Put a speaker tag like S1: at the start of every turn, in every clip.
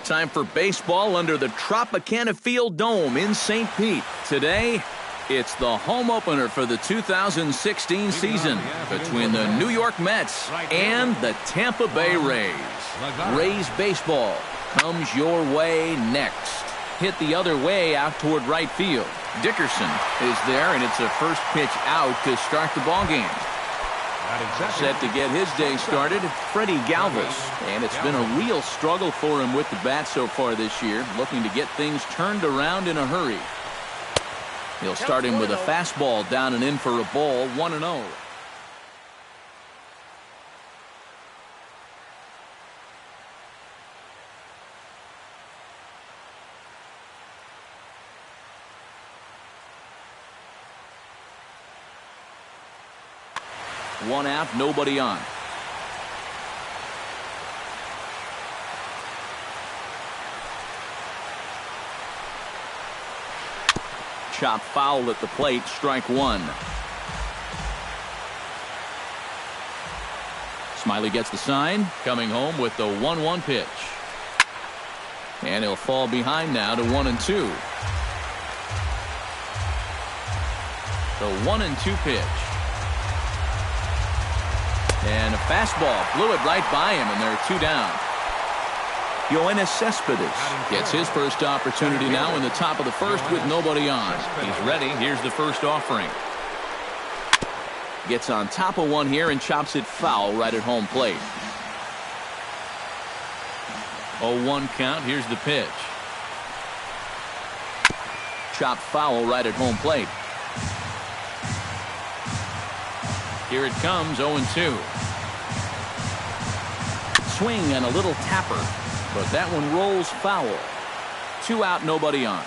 S1: Time for baseball under the Tropicana Field Dome in St. Pete. Today, it's the home opener for the 2016 season between the New York Mets and the Tampa Bay Rays. Rays baseball comes your way next. Hit the other way out toward right field. Dickerson is there, and it's a first pitch out to start the ballgame. Set to get his day started, Freddie Galvis. And it's been a real struggle for him with the bat so far this year, looking to get things turned around in a hurry. He'll start him with a fastball down and in for a ball, 1-0. One out, nobody on. Chop foul at the plate, strike one. Smiley gets the sign, coming home with the 1-1 pitch. And he'll fall behind now to 1-2. The 1-2 pitch. And a fastball blew it right by him, and there are two down. Yoenis Cespedes gets his first opportunity now in the top of the first with nobody on. He's ready. Here's the first offering. Gets on top of one here and chops it foul right at home plate. 0-1 count. Here's the pitch. Chopped foul right at home plate. Here it comes, 0-2. Swing and a little tapper, but that one rolls foul. 2 out, nobody on.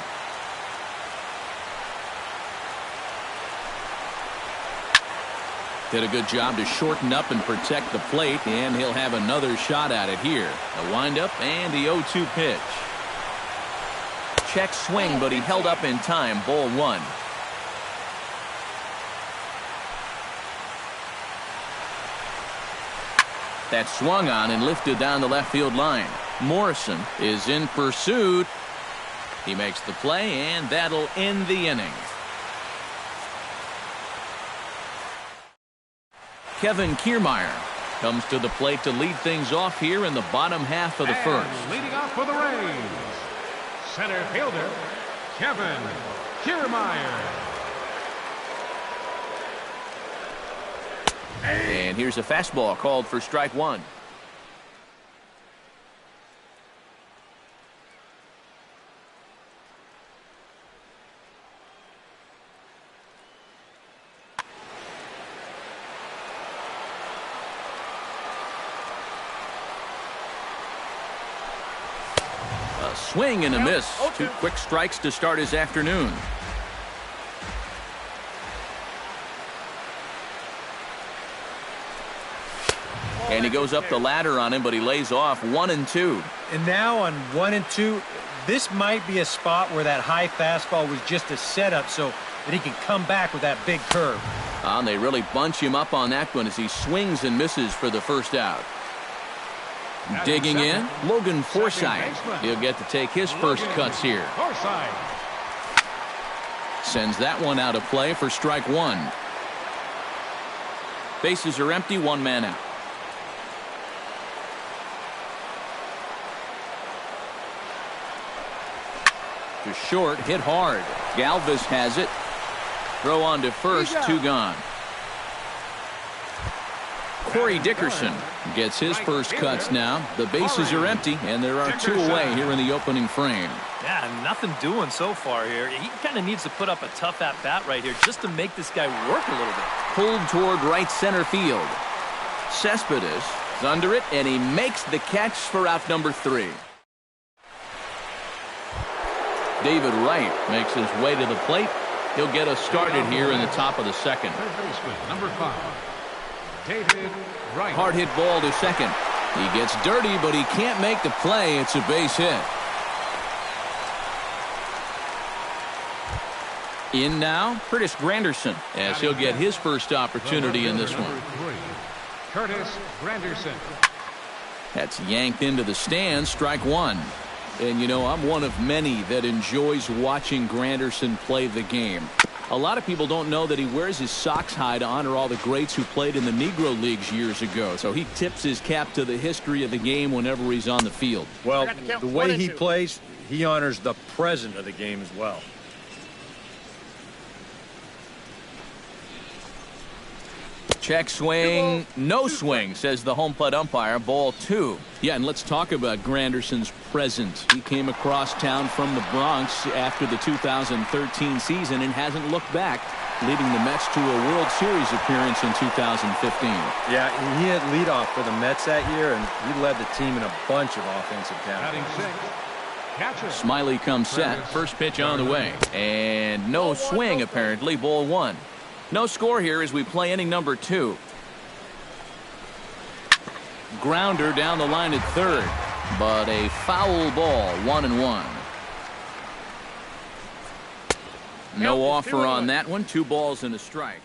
S1: Did a good job to shorten up and protect the plate, and he'll have another shot at it here. A windup and the 0-2 pitch. Check swing, but he held up in time, ball 1. That swung on and lifted down the left field line. Morrison is in pursuit. He makes the play, and that'll end the inning. Kevin Kiermaier comes to the plate to lead things off here in the bottom half of the first.
S2: Leading off for the Rays, center fielder Kevin Kiermaier.
S1: And here's a fastball called for strike one. A swing and a miss. 2 quick strikes to start his afternoon. And he goes up the ladder on him, but he lays off 1 and 2.
S3: And now on 1 and 2, this might be a spot where that high fastball was just a setup so that he can come back with that big curve.
S1: And they really bunch him up on that one as he swings and misses for the first out. Digging in, Logan Forsythe. He'll get to take his first cuts here. Sends that one out of play for strike 1. Bases are empty, 1 man out. To short, hit hard. Galvis has it. Throw on to first, 2 gone. Corey Dickerson gets his first cuts now. The bases are empty, and there are 2 away here in the opening frame.
S4: Yeah, nothing doing so far here. He kind of needs to put up a tough at-bat right here just to make this guy work a little bit.
S1: Pulled toward right center field. Cespedes is under it, and he makes the catch for out number 3. David Wright makes his way to the plate. He'll get us started here in the top of the second.
S2: Third baseman, number 5, David Wright.
S1: Hard hit ball to second. He gets dirty, but he can't make the play. It's a base hit. In now, Curtis Granderson, as he'll get his first opportunity in this one.
S2: Curtis Granderson.
S1: That's yanked into the stands, strike 1. And, you know, I'm one of many that enjoys watching Granderson play the game. A lot of people don't know that he wears his socks high to honor all the greats who played in the Negro Leagues years ago. So he tips his cap to the history of the game whenever he's on the field.
S3: Well, the way he plays, he honors the present of the game as well.
S1: Check swing, no swing, says the home plate umpire. Ball 2. Yeah, and let's talk about Granderson's present. He came across town from the Bronx after the 2013 season and hasn't looked back, leading the Mets to a World Series appearance in 2015.
S3: Yeah, he had leadoff for the Mets that year, and he led the team in a bunch of offensive categories.
S1: Smiley comes set. First pitch on the way. And no swing, apparently. Ball 1. No score here as we play inning number 2. Grounder down the line at third, but a foul ball, 1-1. No offer on that one. 2 balls and a strike.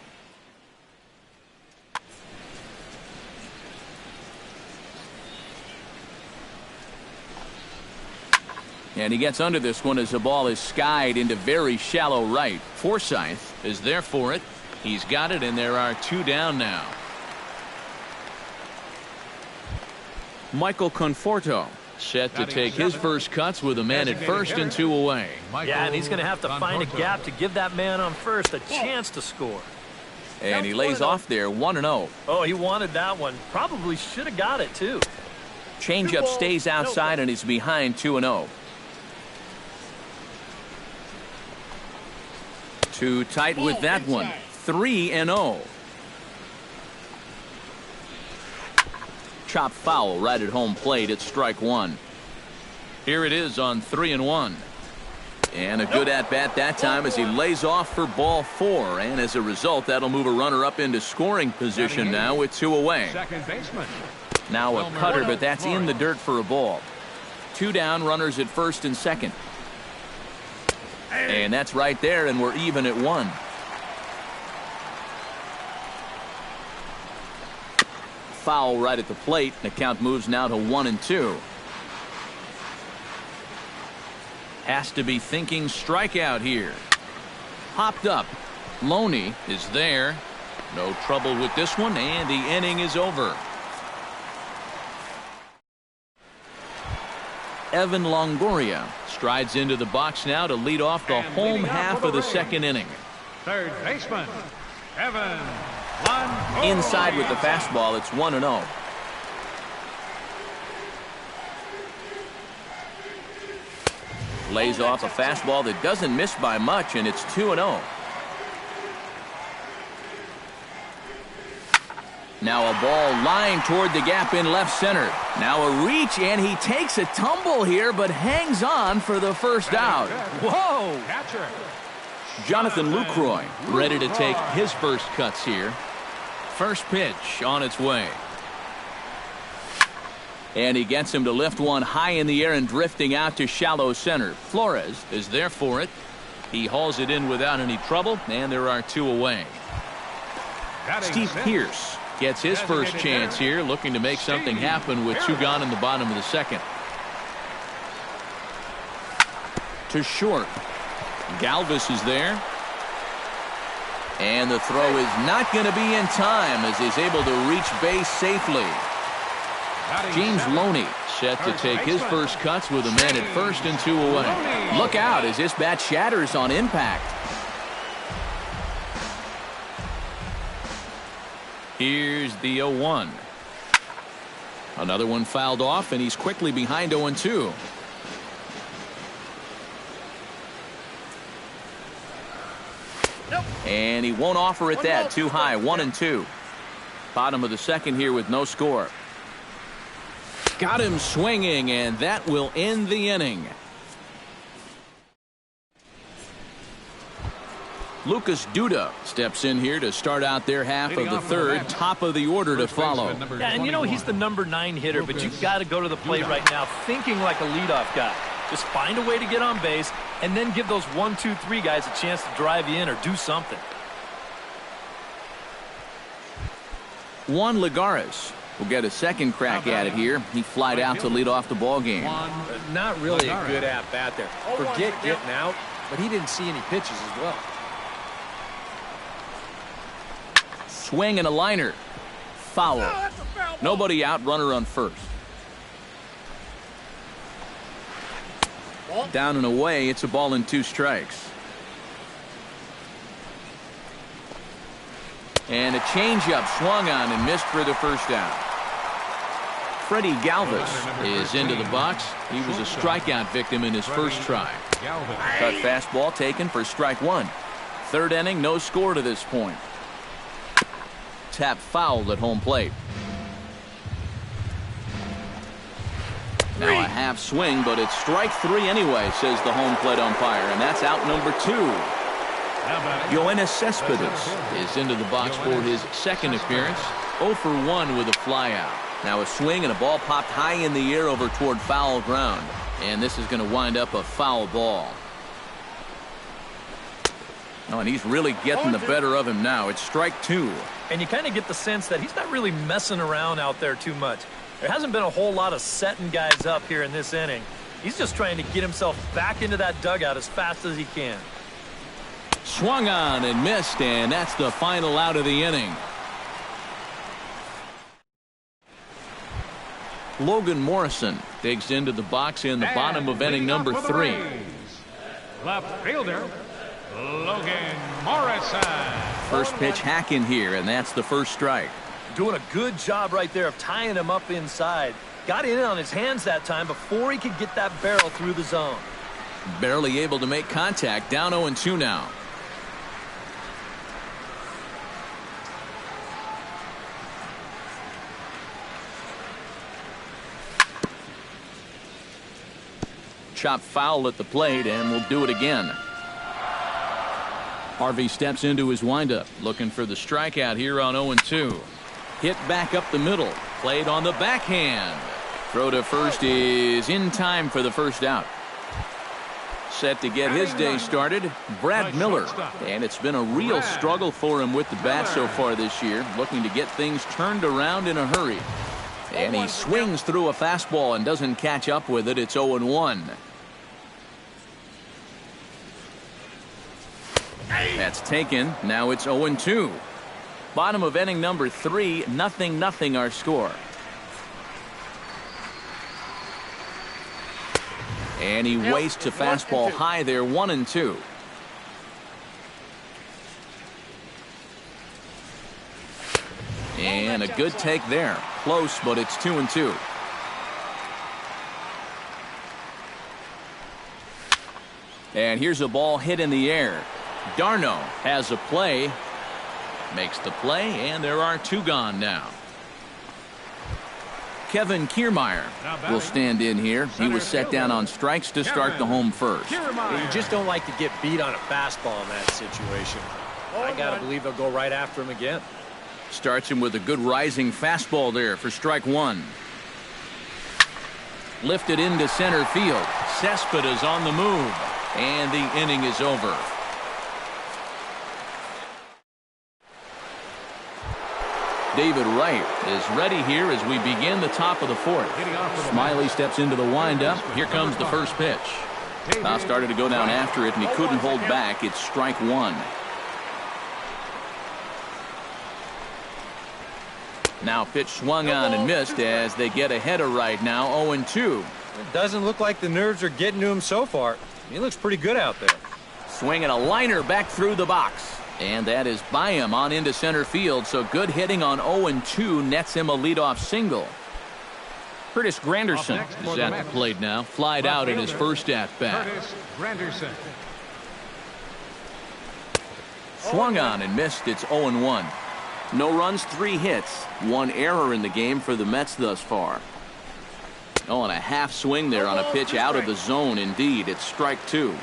S1: And he gets under this one as the ball is skied into very shallow right. Forsythe is there for it. He's got it, and there are 2 down now. Michael Conforto set to take his first cuts with a man at first and 2 away.
S4: Yeah, and he's going to have to find a gap to give that man on first a chance to score.
S1: And he lays off there, 1-0.
S4: Oh, he wanted that one. Probably should have got it, too.
S1: Changeup stays outside, and he's behind 2-0. Too tight with that one. 3-0. Chop foul right at home plate at strike 1. Here it is on 3-1. And a good at-bat that time as he lays off for ball 4. And as a result, that'll move a runner up into scoring position now with 2 away.
S2: Second baseman.
S1: Now a cutter, but that's in the dirt for a ball. 2 down, runners at first and second. And that's right there, and we're even at 1. Foul right at the plate. The count moves now to 1-2. Has to be thinking strikeout here. Hopped up. Loney is there. No trouble with this one, and the inning is over. Evan Longoria strides into the box now to lead off the home half of the second inning.
S2: Third baseman, Evan Longoria.
S1: Inside with the fastball, it's 1-0. Lays off a fastball that doesn't miss by much, and it's 2-0. Now a ball lined toward the gap in left center. Now a reach, and he takes a tumble here, but hangs on for the first out.
S4: Whoa!
S2: Catcher.
S1: Jonathan Lucroy ready to take his first cuts here. First pitch on its way. And he gets him to lift one high in the air and drifting out to shallow center. Flores is there for it. He hauls it in without any trouble, and there are two away. Steve Pearce gets his first chance here, looking to make something happen with two gone in the bottom of the second. To short. Galvis is there. And the throw is not going to be in time as he's able to reach base safely. James Loney set to take his first cuts with a man at first and two away. Look out as this bat shatters on impact. Here's the 0-1. Another one fouled off, and he's quickly behind 0-2. And he won't offer it that. Too high. 1-2. Bottom of the second here with no score. Got him swinging, and that will end the inning. Lucas Duda steps in here to start out their half of the third. Top of the order to follow.
S4: Yeah, and you know he's the number 9 hitter, but you've got to go to the plate right now thinking like a leadoff guy. Just find a way to get on base and then give those 1, 2, 3 guys a chance to drive you in or do something.
S1: Juan Lagares will get a second crack at it here. He flied out to lead off the ball game.
S3: Not really a good at-bat there. Forget getting out, but he didn't see any pitches as well.
S1: Swing and a liner. Foul. Nobody out, runner on first. Down and away, it's a ball and 2 strikes. And a changeup swung on and missed for the first out. Freddie Galvis is into the box. He was a strikeout victim in his first try. Cut fastball taken for strike 1. Third inning, no score to this point. Tap fouled at home plate. Now a half swing, but it's strike 3 anyway, says the home plate umpire, and that's out number 2. Yoenis Cespedes is into the box for his second appearance. 0 for 1 with a flyout. Now a swing and a ball popped high in the air over toward foul ground, and this is going to wind up a foul ball. Oh, and he's really getting the better of him now. It's strike 2.
S4: And you kind of get the sense that he's not really messing around out there too much. There hasn't been a whole lot of setting guys up here in this inning. He's just trying to get himself back into that dugout as fast as he can.
S1: Swung on and missed, and that's the final out of the inning. Logan Morrison digs into the box in the bottom of inning number 3.
S2: Left fielder, Logan Morrison.
S1: First pitch hacking here, and that's the first strike.
S4: Doing a good job right there of tying him up inside. Got in on his hands that time before he could get that barrel through the zone.
S1: Barely able to make contact. Down 0-2 now. Chop foul at the plate, and we'll do it again. Harvey steps into his windup, looking for the strikeout here on 0-2. Hit back up the middle, played on the backhand. Throw to first is in time for the first out. Set to get his day started, Brad Miller. And it's been a real struggle for him with the bat so far this year, looking to get things turned around in a hurry. And he swings through a fastball and doesn't catch up with it. It's 0-1. That's taken. Now it's 0-2. Bottom of inning number 3, 0-0 our score. And he wastes a fastball high there, 1-2. And a good take there. Close, but it's 2-2. And here's a ball hit in the air. Darno has a play. Makes the play, and there are 2 gone now. Kevin Kiermaier will stand in here. He was set down on strikes to start the home first.
S3: You just don't like to get beat on a fastball in that situation. I got to believe they'll go right after him again.
S1: Starts him with a good rising fastball there for strike 1. Lifted into center field. Cespedes on the move, and the inning is over. David Wright is ready here as we begin the top of the 4th. Smiley steps into the windup. Here comes the first pitch. Now started to go down after it, and he couldn't hold back. It's strike 1. Now pitch swung on and missed as they get ahead of Wright now 0-2.
S3: It doesn't look like the nerves are getting to him so far. He looks pretty good out there.
S1: Swinging a liner back through the box. And that is by him on into center field, so good hitting on 0-2 nets him a leadoff single. Curtis Granderson is at the plate now, flied out in his first at-bat. Swung on and missed. It's 0-1. No runs, 3 hits, 1 error in the game for the Mets thus far. Oh, and a half swing there on a pitch out of the zone. Indeed, it's strike 2.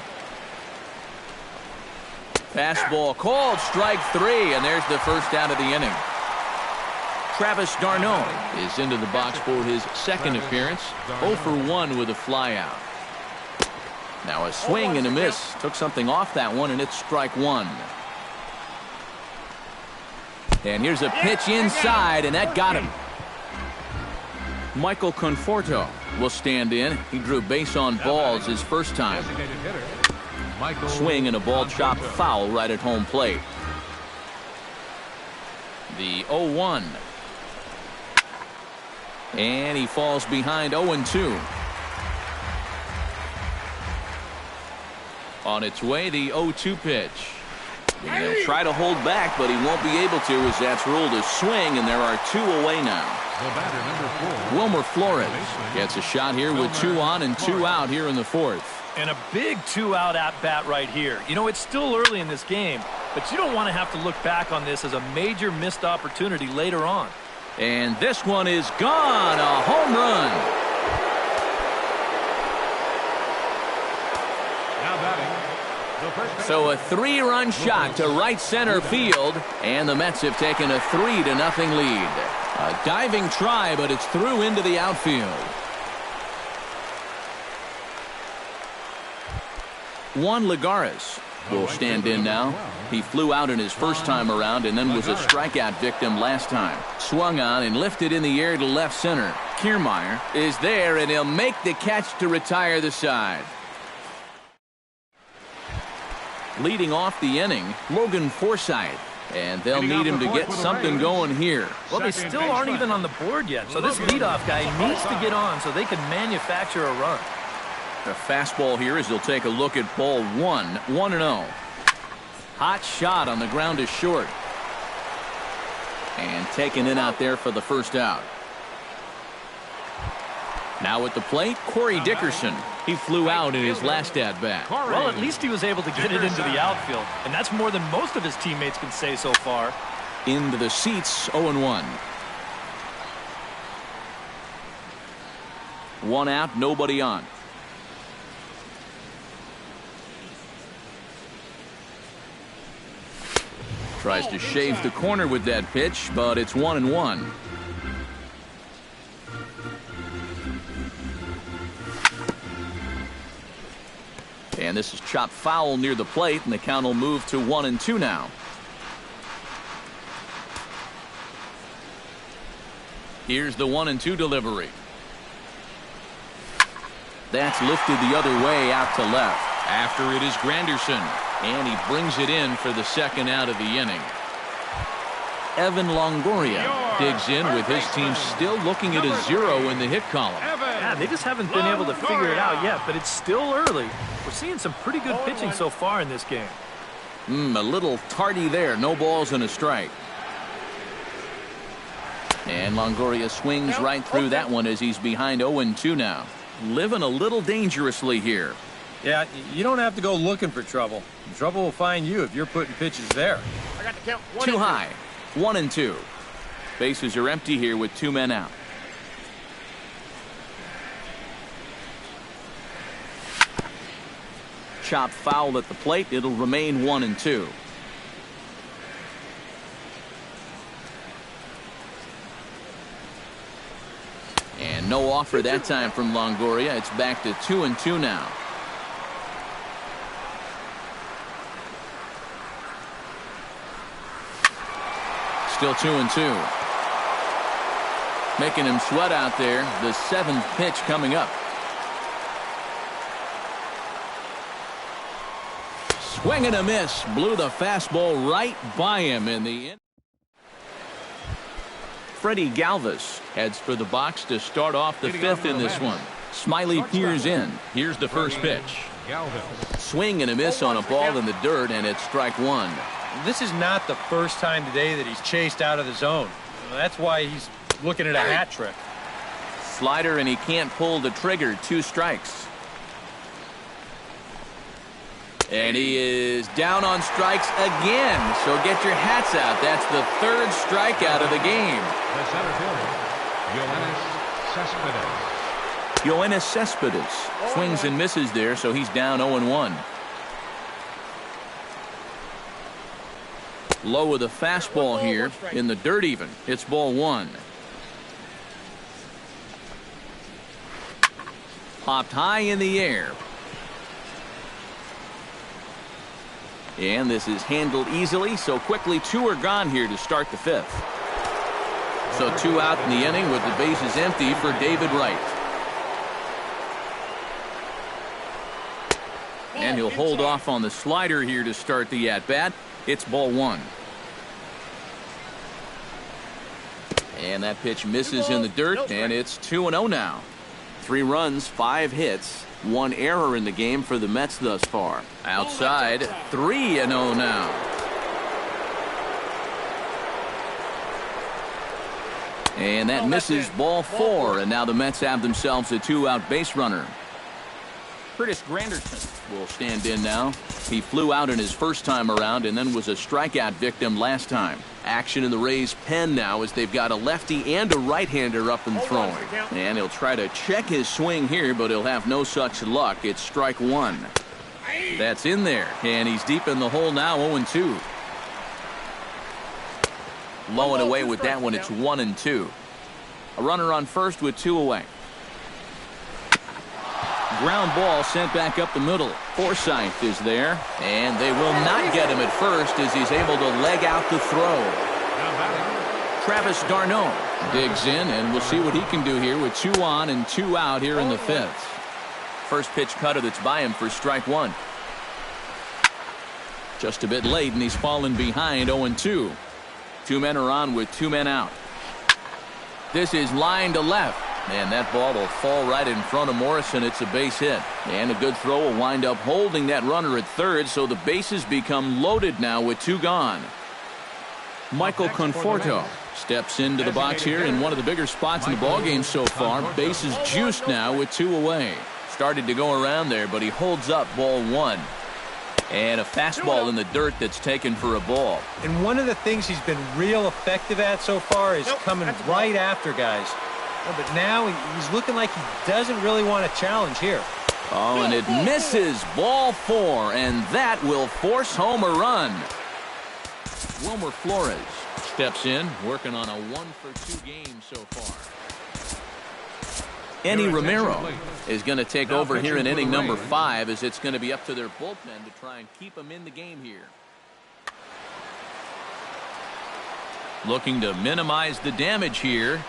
S1: Fastball called, strike 3, and there's the first out of the inning. Travis d'Arnaud is into the box for his second appearance. 0 for 1 with a flyout. Now a swing and a miss. Took something off that one, and it's strike 1. And here's a pitch inside, and that got him. Michael Conforto will stand in. He drew base on balls his first time. Swing and a ball chopped foul right at home plate. The 0-1. And he falls behind 0-2. On its way, the 0-2 pitch. And he'll try to hold back, but he won't be able to as that's ruled a swing, and there are 2 away now. Wilmer Flores gets a shot here with 2 on and 2 out here in the 4th.
S4: And a big 2-out at-bat right here. You know, it's still early in this game, but you don't want to have to look back on this as a major missed opportunity later on.
S1: And this one is gone. A home run.
S2: Now batting, the first
S1: So a 3-run shot to right center field, and the Mets have taken a 3-0 lead. A diving try, but it's through into the outfield. Juan Lagares will stand in now. He flew out in his first time around and then was a strikeout victim last time. Swung on and lifted in the air to left center. Kiermaier is there, and he'll make the catch to retire the side. Leading off the inning, Logan Forsythe. And they'll need him to get something going here.
S4: Well, they still aren't even on the board yet, so this leadoff guy needs to get on so they can manufacture a run.
S1: The fastball here as he'll take a look at ball 1, 1-0. Hot shot on the ground to short. And taken in out there for the first out. Now at the plate, Corey Dickerson. He flew out in his last at-bat.
S4: Well, at least he was able to get it into the outfield, and that's more than most of his teammates can say so far.
S1: Into the seats, 0-1. 1 out, nobody on. Tries to shave the corner with that pitch, but it's 1-1. And this is chopped foul near the plate, and the count will move to 1-2 now. Here's the 1-2 delivery. That's lifted the other way out to left. After it is Granderson, and he brings it in for the second out of the inning. Evan Longoria digs in with his team still looking at a 0 in the hit column.
S4: Yeah, they just haven't been able to figure it out yet, but it's still early. We're seeing some pretty good pitching so far in this game.
S1: A little tardy there. No balls and a strike. And Longoria swings right through that one as he's behind 0-2 now. Living a little dangerously here.
S3: Yeah, you don't have to go looking for trouble. Trouble will find you if you're putting pitches there.
S2: I got the count.
S1: Too high. 1-2. Bases are empty here with 2 men out. Chop foul at the plate. It'll remain 1-2. And no offer that time from Longoria. It's back to 2-2 now. Still 2-2. Making him sweat out there. The 7th pitch coming up. Swing and a miss. Blew the fastball right by him in the end. Freddie Galvis heads for the box to start off the 5th in this one. Smiley peers in. Here's the first pitch. Swing and a miss on a ball in the dirt, and it's strike 1.
S3: This is not the first time today that he's chased out of the zone. That's why he's looking at a hat trick.
S1: Slider, and he can't pull the trigger. 2 strikes. And he is down on strikes again. So get your hats out. That's the 3rd strikeout of the game.
S2: The center fielder,
S1: Yoenis Cespedes swings and misses there, so he's down 0-1. Low with a fastball here in the dirt even. It's ball 1. Popped high in the air. And this is handled easily, so quickly 2 are gone here to start the 5th. So 2 out in the inning with the bases empty for David Wright. And he'll hold off on the slider here to start the at-bat. It's ball 1. And that pitch misses in the dirt, and it's 2-0 now. 3 runs, 5 hits. 1 error in the game for the Mets thus far. Outside, 3-0 now. And that misses ball 4, and now the Mets have themselves a 2-out base runner. Curtis Granderson will stand in now. He flew out in his first time around and then was a strikeout victim last time. Action in the Rays' pen now as they've got a lefty and a right-hander up and throwing. And he'll try to check his swing here, but he'll have no such luck. It's strike 1. That's in there, and he's deep in the hole now, 0-2. Low and away with that one. It's 1-2. A runner on first with 2 away. Ground ball sent back up the middle. Forsythe is there, and they will not get him at first as he's able to leg out the throw. Travis d'Arnaud digs in, and we'll see what he can do here with 2 on and 2 out here in the 5th. First pitch cutter that's by him for strike 1. Just a bit late, and he's fallen behind 0-2. 2 men are on with 2 men out. This is line to left. And that ball will fall right in front of Morrison. It's a base hit. And a good throw will wind up holding that runner at third, so the bases become loaded now with 2 gone. Michael Conforto steps into the box here in one of the bigger spots in the ballgame so far. Bases juiced now with 2 away. Started to go around there, but he holds up ball 1. And a fastball in the dirt that's taken for a ball.
S3: And one of the things he's been real effective at so far is coming right after guys. But now he's looking like he doesn't really want to challenge here.
S1: Oh, and it misses ball 4, and that will force home a run. Wilmer Flores steps in, working on a 1-for-2 game so far. Enny Romero is going to take over here in inning number 5, as it's going to be up to their bullpen to try and keep him in the game here. Looking to minimize the damage here.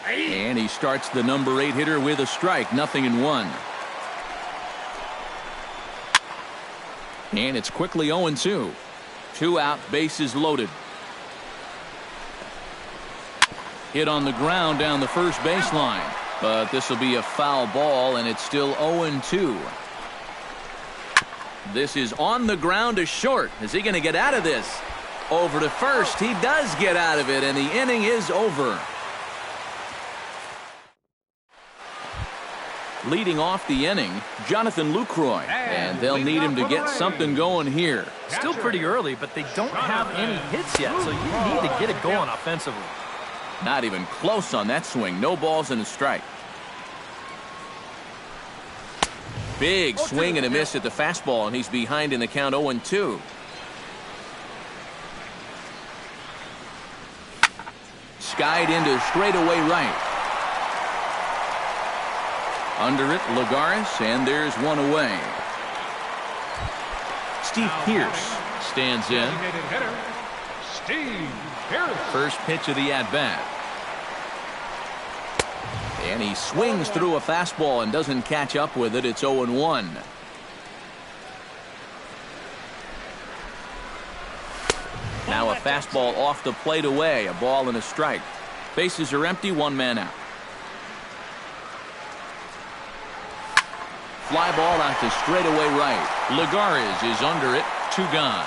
S1: And he starts the number 8 hitter with a strike. 0-1. And it's quickly 0-2. 2 out, bases loaded. Hit on the ground down the first baseline. But this will be a foul ball, and it's still 0-2. This is on the ground to short. Is he going to get out of this? Over to first. He does get out of it, and the inning is over. Leading off the inning, Jonathan Lucroy, and they'll need him to get something going here.
S4: Still pretty early, but they don't have any hits yet, so you need to get it going offensively.
S1: Not even close on that swing. No balls and a strike. Big swing and a miss at the fastball, and he's behind in the count 0-2. Skied into straightaway right. Under it, Lagares, and there's one away. Steve Pierce stands in.
S2: Steve Pierce.
S1: First pitch of the at-bat. And he swings through a fastball and doesn't catch up with it. It's 0-1. Now a fastball off the plate away. A ball and a strike. Bases are empty, one man out. Fly ball out to straightaway right. Lagares is under it. 2 gone.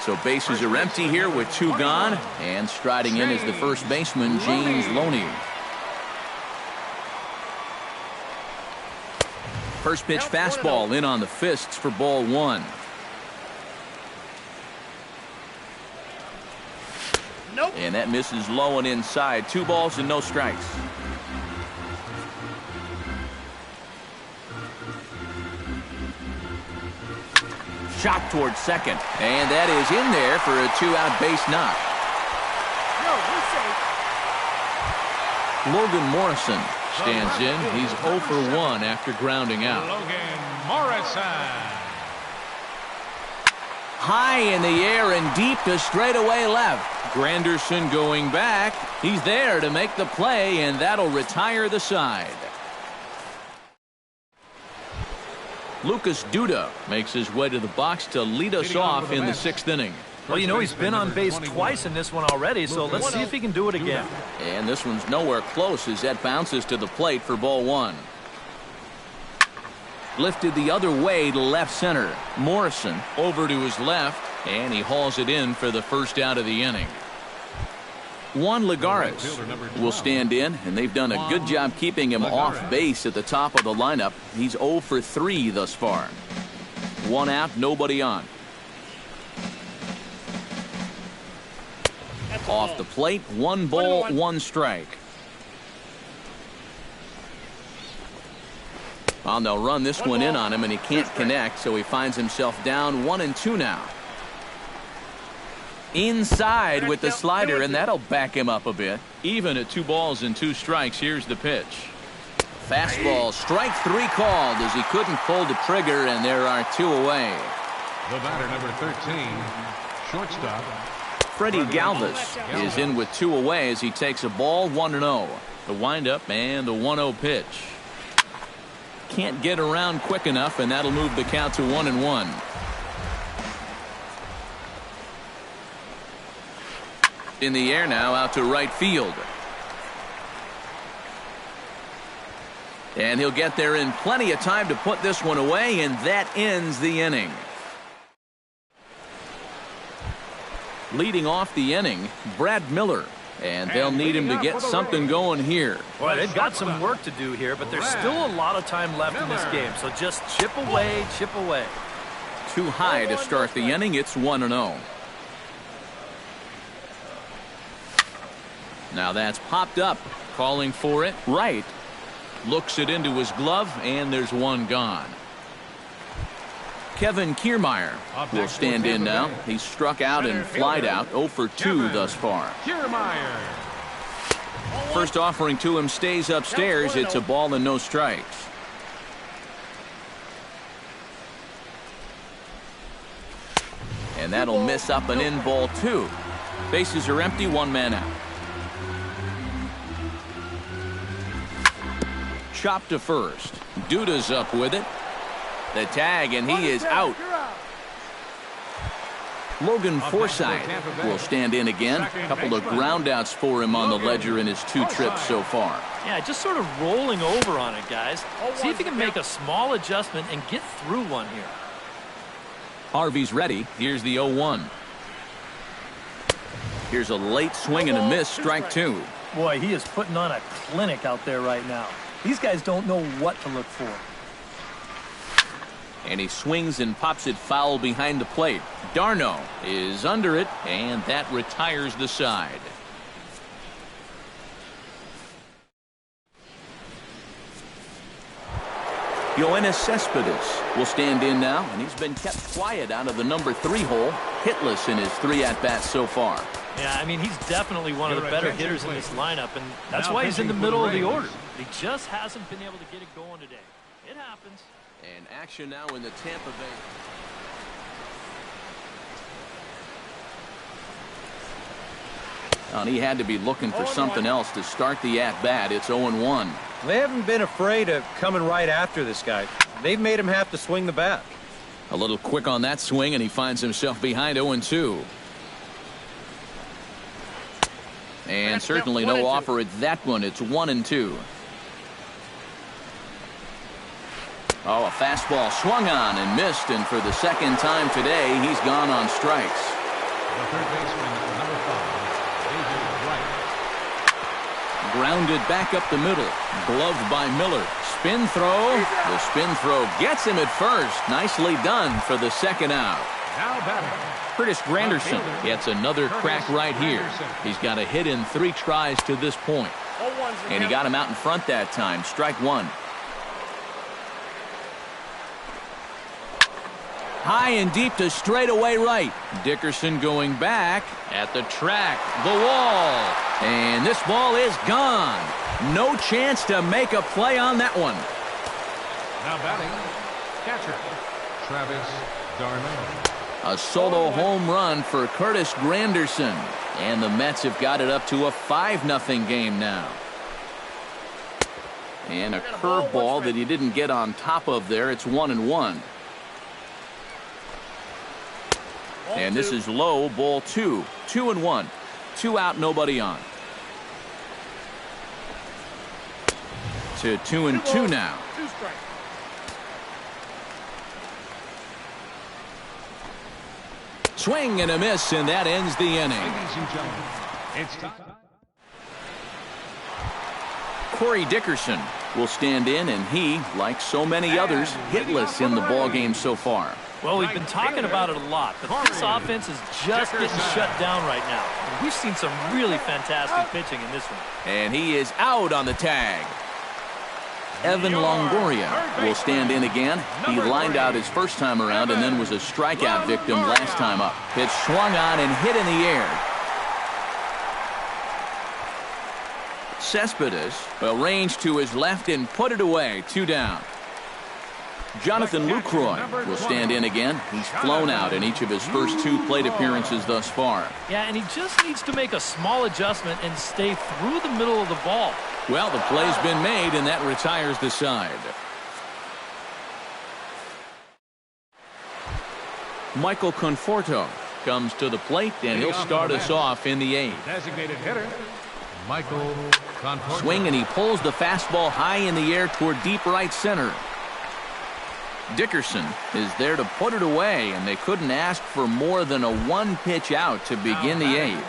S1: So bases are empty here with 2 gone. And striding in is the first baseman, James Loney. First pitch fastball in on the fists for ball 1. And that misses low and inside. 2 balls and no strikes. Shot towards second, and that is in there for a 2-out base knock. Logan Morrison stands in. He's 0 for 1 after grounding out.
S2: Logan Morrison.
S1: High in the air and deep to straightaway left. Granderson going back. He's there to make the play, and that'll retire the side. Lucas Duda makes his way to the box to lead us off in the 6th inning.
S4: Well, you know, he's been on base twice in this one already, so let's see if he can do it again.
S1: And this one's nowhere close as that bounces to the plate for ball 1. Lifted the other way to left center. Morrison over to his left, and he hauls it in for the first out of the inning. Juan Lagares will stand in, and they've done a good job keeping him off base at the top of the lineup. He's 0 for 3 thus far. 1 out, nobody on. Off the plate, 1 ball, 1 strike. Well, they'll run this one in on him, and he can't connect, so he finds himself down 1-2 now. Inside with the slider, and that'll back him up a bit. Even at 2 balls and 2 strikes, here's the pitch. Fastball, strike 3 called as he couldn't pull the trigger, and there are 2 away.
S2: The batter, number 13, shortstop.
S1: Freddie Galvis is in with 2 away as he takes a ball 1-0. The windup and the 1-0 pitch. Can't get around quick enough, and that'll move the count to 1-1. In the air now, out to right field. And he'll get there in plenty of time to put this one away, and that ends the inning. Leading off the inning, Brad Miller. And they'll need him to get something going here.
S4: Boy, they've got some work to do here, but there's still a lot of time left in this game. So just chip away, chip away.
S1: Too high to start the inning. It's 1-0. Now that's popped up. Calling for it right. Looks it into his glove, and there's 1 gone. Kevin Kiermaier will stand in now. He's struck out and flied out. 0 for 2 thus far.
S2: Kiermaier.
S1: First offering to him stays upstairs. It's a ball and no strikes. And that'll miss up and in ball 2. Bases are empty, 1 man out. Chop to first. Duda's up with it. The tag, and he is out. Logan Forsythe will stand in again. A couple of groundouts for him on the ledger in his 2 trips so far.
S4: Yeah, just sort of rolling over on it, guys. See if he can make a small adjustment and get through one here.
S1: Harvey's ready. Here's the 0-1. Here's a late swing and a miss, strike 2.
S4: Boy, he is putting on a clinic out there right now. These guys don't know what to look for.
S1: And he swings and pops it foul behind the plate. Darno is under it, and that retires the side. Yoenis Cespedes will stand in now, and he's been kept quiet out of the number 3 hole, hitless in his 3 at-bats so far.
S4: Yeah, I mean, he's definitely one of the better hitters in this lineup, and that's why he's in the middle of the order. He just hasn't been able to get it going today. It happens.
S1: And action now in the Tampa Bay. And he had to be looking for something else to start the at-bat. It's 0-1.
S3: They haven't been afraid of coming right after this guy. They've made him have to swing the bat.
S1: A little quick on that swing, and he finds himself behind 0-2. And certainly no offer at that one. It's 1-2. Oh, a fastball swung on and missed, and for the second time today, he's gone on strikes.
S2: The third baseman, number 5, David Wright.
S1: Grounded back up the middle. Gloved by Miller. Spin throw. The spin throw gets him at first. Nicely done for the second out.
S2: Now batting.
S1: Curtis Granderson gets another crack right here. He's got a hit in 3 tries to this point. And he got him out in front that time. Strike 1. High and deep to straightaway right. Dickerson going back at the track. The wall. And this ball is gone. No chance to make a play on that one.
S2: Now batting, catcher, Travis Darno.
S1: A solo home run for Curtis Granderson. And the Mets have got it up to a 5-0 game now. And a curveball that he didn't get on top of there. It's 1-1. And this is low, ball 2. 2-1. 2 out, nobody on. To 2-2 now. Swing and a miss, and that ends the inning.
S2: Ladies and gentlemen, it's time.
S1: Corey Dickerson will stand in, and he, like so many others, hitless in the ballgame so far.
S4: Well, we've been talking about it a lot, but this offense is just getting shut down right now. And we've seen some really fantastic pitching in this one.
S1: And he is out on the tag. Evan Longoria will stand in again. He lined out his first time around and then was a strikeout victim last time up. Pitch swung on and hit in the air. Cespedes will range to his left and put it away. 2 down. Jonathan Lucroy will stand in again. He's flown out in each of his first 2 plate appearances thus far.
S4: Yeah, and he just needs to make a small adjustment and stay through the middle of the ball.
S1: Well, the play's been made, and that retires the side. Michael Conforto comes to the plate, and he'll start us off in the 8th.
S2: Designated hitter, Michael Conforto.
S1: Swing, and he pulls the fastball high in the air toward deep right center. Dickerson is there to put it away, and they couldn't ask for more than a 1-pitch out to begin the 8th.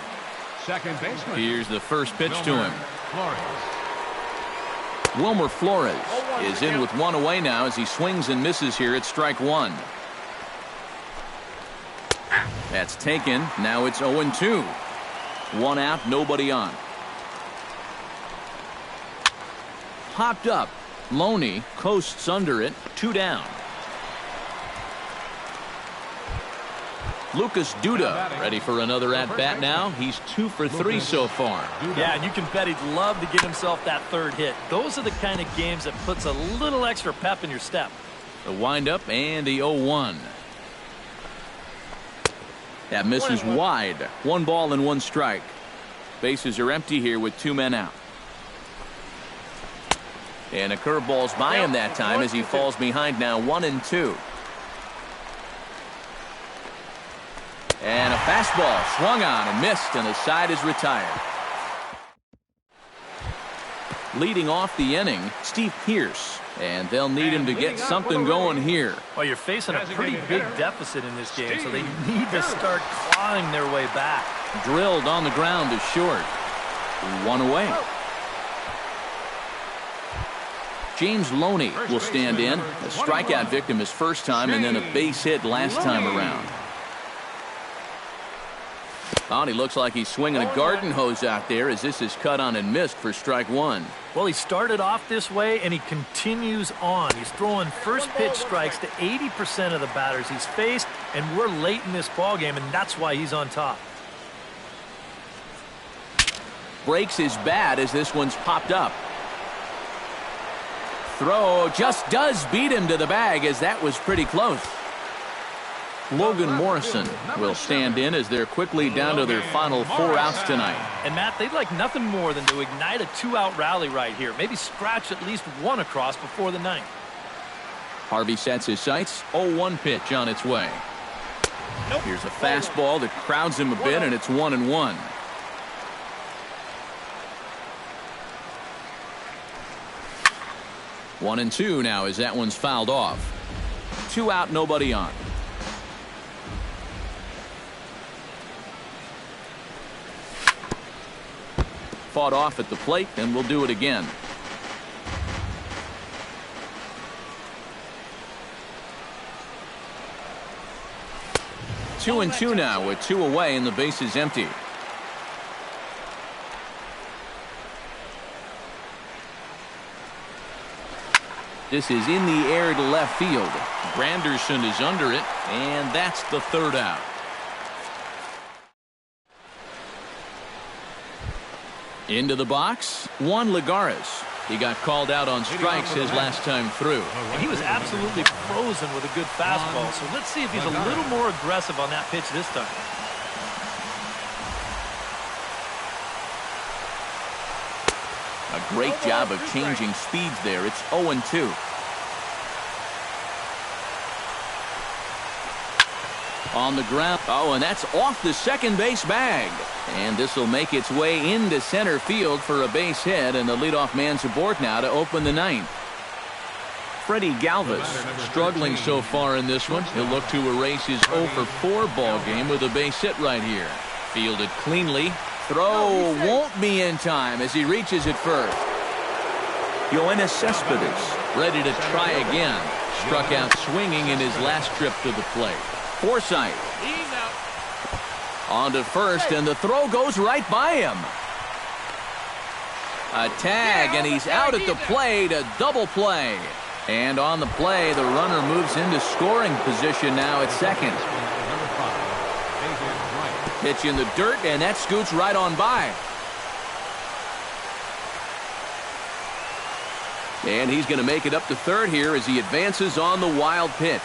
S2: Second baseman.
S1: Here's the first pitch to him.
S2: Flores.
S1: Wilmer Flores is in with 1 away now as he swings and misses here at strike 1. That's taken. Now it's 0-2. 1 out, nobody on. Popped up. Loney coasts under it. 2 down. Lucas Duda ready for another at-bat now. He's 2 for 3 so far.
S4: Yeah, and you can bet he'd love to get himself that 3rd hit. Those are the kind of games that puts a little extra pep in your step.
S1: The windup and the 0-1. That misses wide. 1 ball and 1 strike. Bases are empty here with 2 men out. And a curveball's by him that time as he falls behind now 1-2. And a fastball swung on and missed, and the side is retired. Leading off the inning, Steve Pearce, and they'll need him to get something going here.
S4: Well, you're facing a pretty big deficit in this game, so they need to start clawing their way back.
S1: Drilled on the ground is short. One away. James Loney will stand in. A strikeout victim his first time and then a base hit last time around. Oh, and he looks like he's swinging a garden hose out there as this is cut on and missed for strike one.
S4: Well, he started off this way and he continues on. He's throwing first pitch strikes to 80% of the batters he's faced, and we're late in this ball game, and that's why he's on top.
S1: Breaks his bat as this one's popped up. Throw just does beat him to the bag as that was pretty close. Logan Morrison will stand in as they're quickly down to their final 4 outs tonight.
S4: And Matt, they'd like nothing more than to ignite a 2-out rally right here. Maybe scratch at least one across before the ninth.
S1: Harvey sets his sights. 0-1 pitch on its way. Here's a fastball that crowds him a bit, and it's 1-1. One and two now as that one's fouled off. 2 out, nobody on. Fought off at the plate, and we'll do it again. Two and two now with 2 away and the base is empty. This is in the air to left field. Granderson is under it, and that's the 3rd out. Into the box, Juan Lagares. He got called out on strikes his last time through.
S4: And he was absolutely frozen with a good fastball, so let's see if he's a little more aggressive on that pitch this time.
S1: A great job of changing speeds there. It's 0-2. On the ground. Oh, and that's off the second base bag. And this will make its way into center field for a base hit, and the leadoff man's aboard now to open the ninth. Freddie Galvis struggling so far in this one. He'll look to erase his 0-for-4 ball game with a base hit right here. Fielded cleanly. Throw won't be in time as he reaches it first. Yoenis Cespedes ready to try again. Struck out swinging in his last trip to the plate. Forsythe on to first, and the throw goes right by him. A tag, and he's out at the plate. A double play. And on the play, the runner moves into scoring position now at second. Pitch in the dirt, and that scoots right on by. And he's going to make it up to third here as he advances on the wild pitch.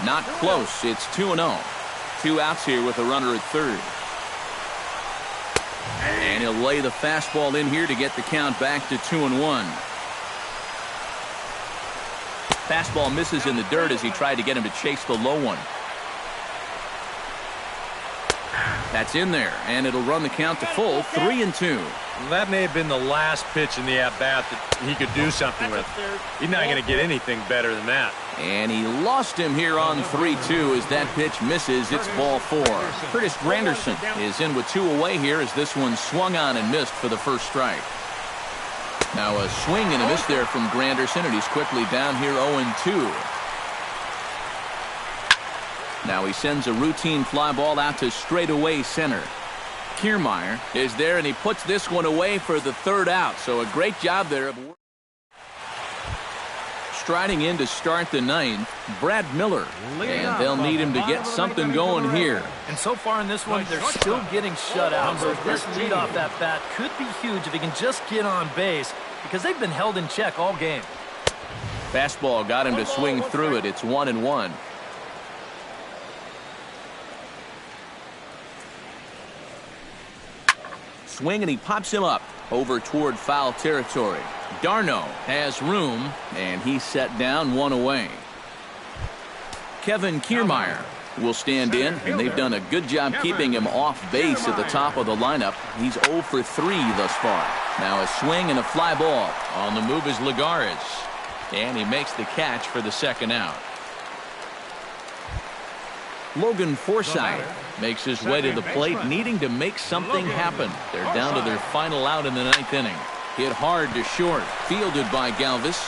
S1: Not close. It's 2-0. 2 outs here with a runner at third. And he'll lay the fastball in here to get the count back to 2-1. Fastball misses in the dirt as he tried to get him to chase the low one. That's in there, and it'll run the count to full, 3-2.
S3: That may have been the last pitch in the at-bat that he could do something with. He's not going to get anything better than that.
S1: And he lost him here on 3-2 as that pitch misses. It's ball 4. Curtis Granderson is in with 2 away here as this one swung on and missed for the first strike. Now a swing and a miss there from Granderson, and he's quickly down here 0-2. Now he sends a routine fly ball out to straightaway center. Kiermaier is there, and he puts this one away for the 3rd out. So a great job there. Striding in to start the 9th, Brad Miller. And they'll need him to get something going here.
S4: And so far in this one, they're still getting shut out. So this leadoff at bat could be huge if he can just get on base, because they've been held in check all game.
S1: Fastball got him to swing through it. It's 1-1. Swing, and he pops him up over toward foul territory. Darno has room, and he's set down 1 away. Kevin Kiermaier will stand in, and they've done a good job keeping him off base at the top of the lineup. He's 0 for 3 thus far. Now a swing and a fly ball. On the move is Lagares, and he makes the catch for the 2nd out. Logan Forsythe makes his way to the plate, needing to make something happen. They're down to their final out in the 9th inning. Hit hard to short, fielded by Galvis.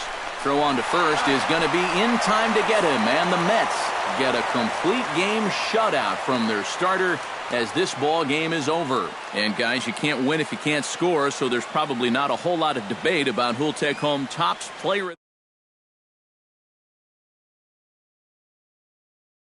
S1: Throw on to first is going to be in time to get him, and the Mets get a complete game shutout from their starter as this ball game is over. And guys, you can't win if you can't score, so there's probably not a whole lot of debate about who'll take home Topps Player.